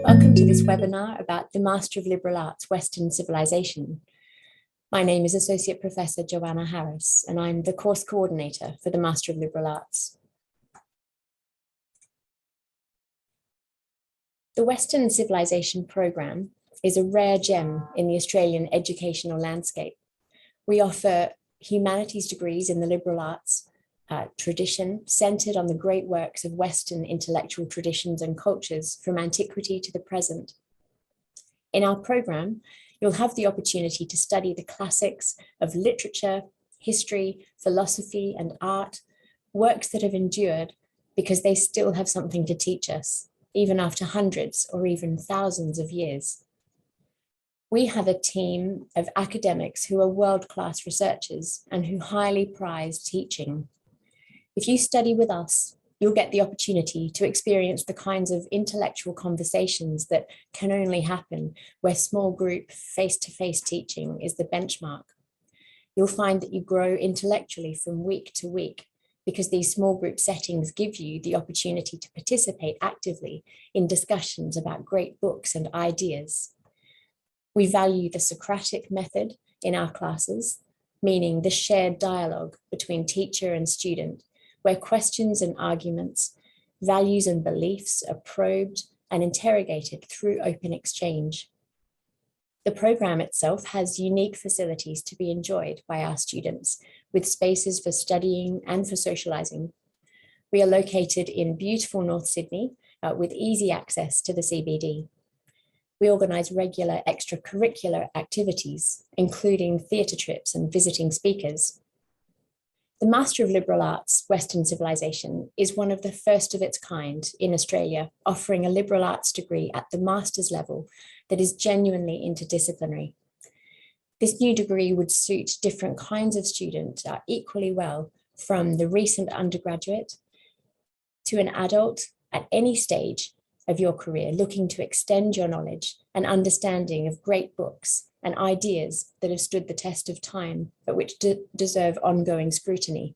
Welcome to this webinar about the Master of Liberal Arts, Western Civilization. My name is Associate Professor Johanna Harris, and I'm the course coordinator for the Master of Liberal Arts. The Western Civilization programme is a rare gem in the Australian educational landscape. We offer humanities degrees in the liberal arts tradition centred on the great works of Western intellectual traditions and cultures from antiquity to the present. In our programme, you'll have the opportunity to study the classics of literature, history, philosophy, and art, works that have endured because they still have something to teach us, even after hundreds or even thousands of years. We have a team of academics who are world-class researchers and who highly prize teaching. If you study with us, you'll get the opportunity to experience the kinds of intellectual conversations that can only happen where small group face-to-face teaching is the benchmark. You'll find that you grow intellectually from week to week because these small group settings give you the opportunity to participate actively in discussions about great books and ideas. We value the Socratic method in our classes, meaning the shared dialogue between teacher and student, where questions and arguments, values and beliefs are probed and interrogated through open exchange. The programme itself has unique facilities to be enjoyed by our students, with spaces for studying and for socialising. We are located in beautiful North Sydney with easy access to the CBD. We organise regular extracurricular activities, including theatre trips and visiting speakers. The Master of Liberal Arts, Western Civilization is one of the first of its kind in Australia, offering a liberal arts degree at the master's level that is genuinely interdisciplinary. This new degree would suit different kinds of student equally well, from the recent undergraduate to an adult at any stage of your career looking to extend your knowledge and understanding of great books and ideas that have stood the test of time, but which deserve ongoing scrutiny.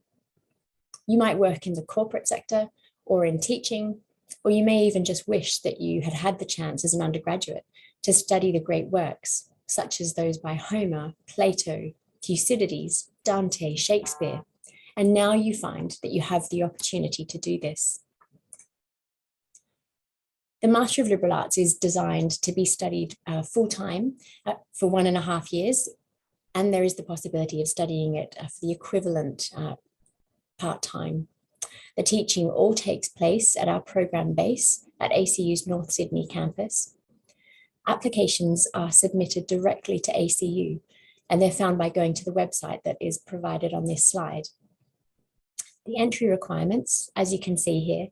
You might work in the corporate sector or in teaching, or you may even just wish that you had had the chance as an undergraduate to study the great works, such as those by Homer, Plato, Thucydides, Dante, Shakespeare, and now you find that you have the opportunity to do this. The Master of Liberal Arts is designed to be studied full-time for 1.5 years, and there is the possibility of studying it for the equivalent part-time. The teaching all takes place at our programme base at ACU's North Sydney campus. Applications are submitted directly to ACU, and they're found by going to the website that is provided on this slide. The entry requirements, as you can see here,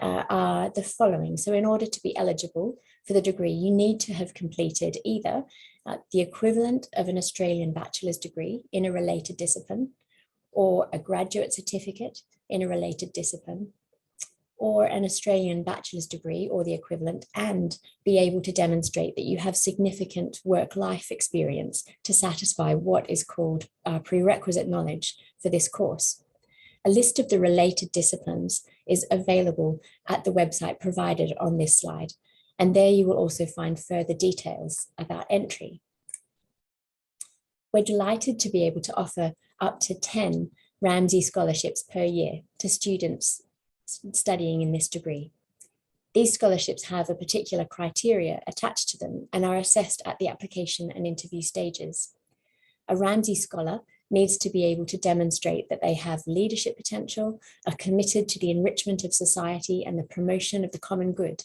are the following. So in order to be eligible for the degree, you need to have completed either the equivalent of an Australian bachelor's degree in a related discipline, or a graduate certificate in a related discipline, or an Australian bachelor's degree or the equivalent, and be able to demonstrate that you have significant work-life experience to satisfy what is called prerequisite knowledge for this course. A list of the related disciplines is available at the website provided on this slide, and there you will also find further details about entry. We're delighted to be able to offer up to 10 Ramsay scholarships per year to students studying in this degree. These scholarships have a particular criteria attached to them and are assessed at the application and interview stages. A Ramsay scholar needs to be able to demonstrate that they have leadership potential, are committed to the enrichment of society and the promotion of the common good.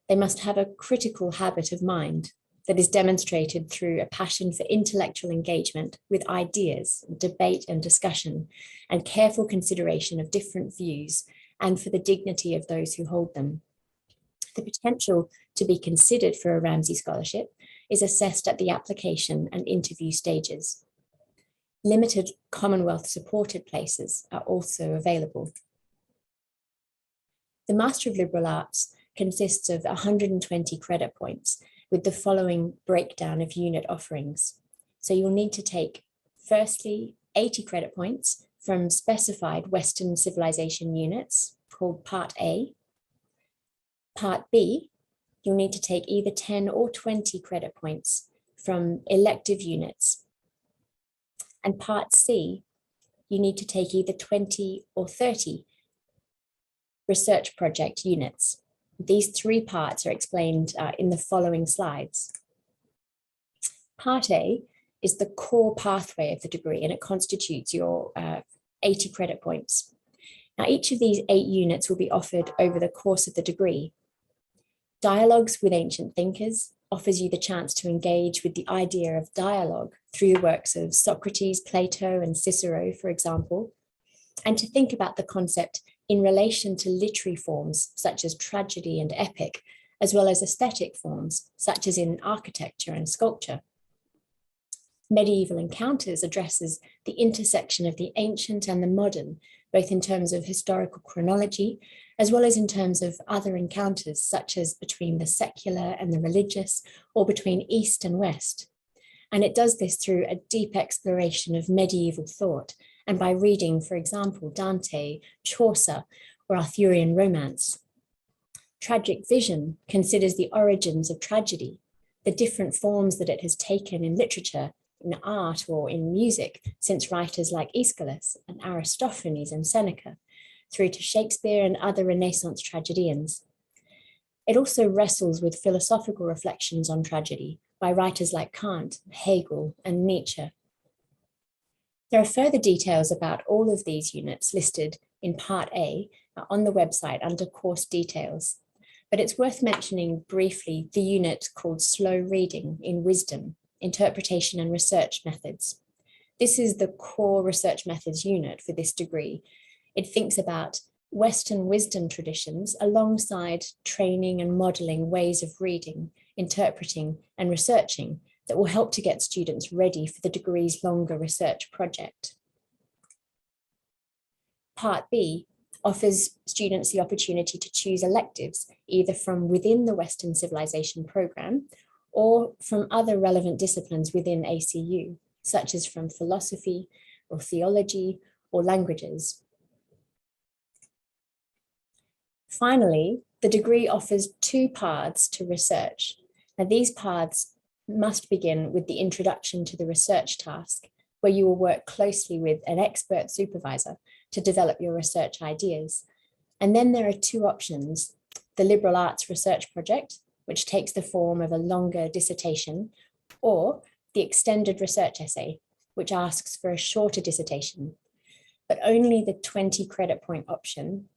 They must have a critical habit of mind that is demonstrated through a passion for intellectual engagement with ideas, debate and discussion, and careful consideration of different views, and for the dignity of those who hold them. The potential to be considered for a Ramsay scholarship is assessed at the application and interview stages. Limited Commonwealth supported places are also available. The Master of Liberal Arts consists of 120 credit points with the following breakdown of unit offerings. So you'll need to take, firstly, 80 credit points from specified Western Civilization units called Part A. Part B you'll need to take either 10 or 20 credit points from elective units. And Part C, you need to take either 20 or 30 research project units. These three parts are explained in the following slides. Part A is the core pathway of the degree, and it constitutes your 80 credit points. Now, each of these 8 units will be offered over the course of the degree. Dialogues with Ancient Thinkers offers you the chance to engage with the idea of dialogue through the works of Socrates, Plato, and Cicero, for example, and to think about the concept in relation to literary forms such as tragedy and epic, as well as aesthetic forms such as in architecture and sculpture. Medieval Encounters addresses the intersection of the ancient and the modern, both in terms of historical chronology, as well as in terms of other encounters, such as between the secular and the religious, or between East and West. And it does this through a deep exploration of medieval thought, and by reading, for example, Dante, Chaucer, or Arthurian romance. Tragic Vision considers the origins of tragedy, the different forms that it has taken in literature, in art, or in music, since writers like Aeschylus and Aristophanes and Seneca, through to Shakespeare and other Renaissance tragedians. It also wrestles with philosophical reflections on tragedy by writers like Kant, Hegel, and Nietzsche. There are further details about all of these units listed in Part A on the website under Course Details, but it's worth mentioning briefly the unit called Slow Reading in Wisdom, Interpretation and Research Methods. This is the core research methods unit for this degree. It thinks about Western wisdom traditions alongside training and modeling ways of reading, interpreting, and researching that will help to get students ready for the degree's longer research project. Part B offers students the opportunity to choose electives, either from within the Western Civilisation programme or from other relevant disciplines within ACU, such as from philosophy or theology or languages. Finally, the degree offers 2 paths to research. Now, these paths must begin with the introduction to the research task, where you will work closely with an expert supervisor to develop your research ideas. And then there are 2 options: the liberal arts research project, which takes the form of a longer dissertation, or the extended research essay, which asks for a shorter dissertation. But only the 20 credit point option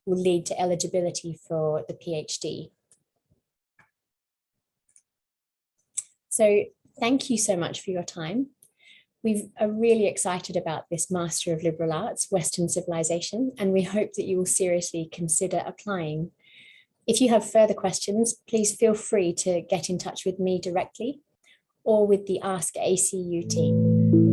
will lead to eligibility for the PhD. So thank you so much for your time. We are really excited about this Master of Liberal Arts, Western Civilisation, and we hope that you will seriously consider applying. If you have further questions, please feel free to get in touch with me directly or with the Ask ACU team.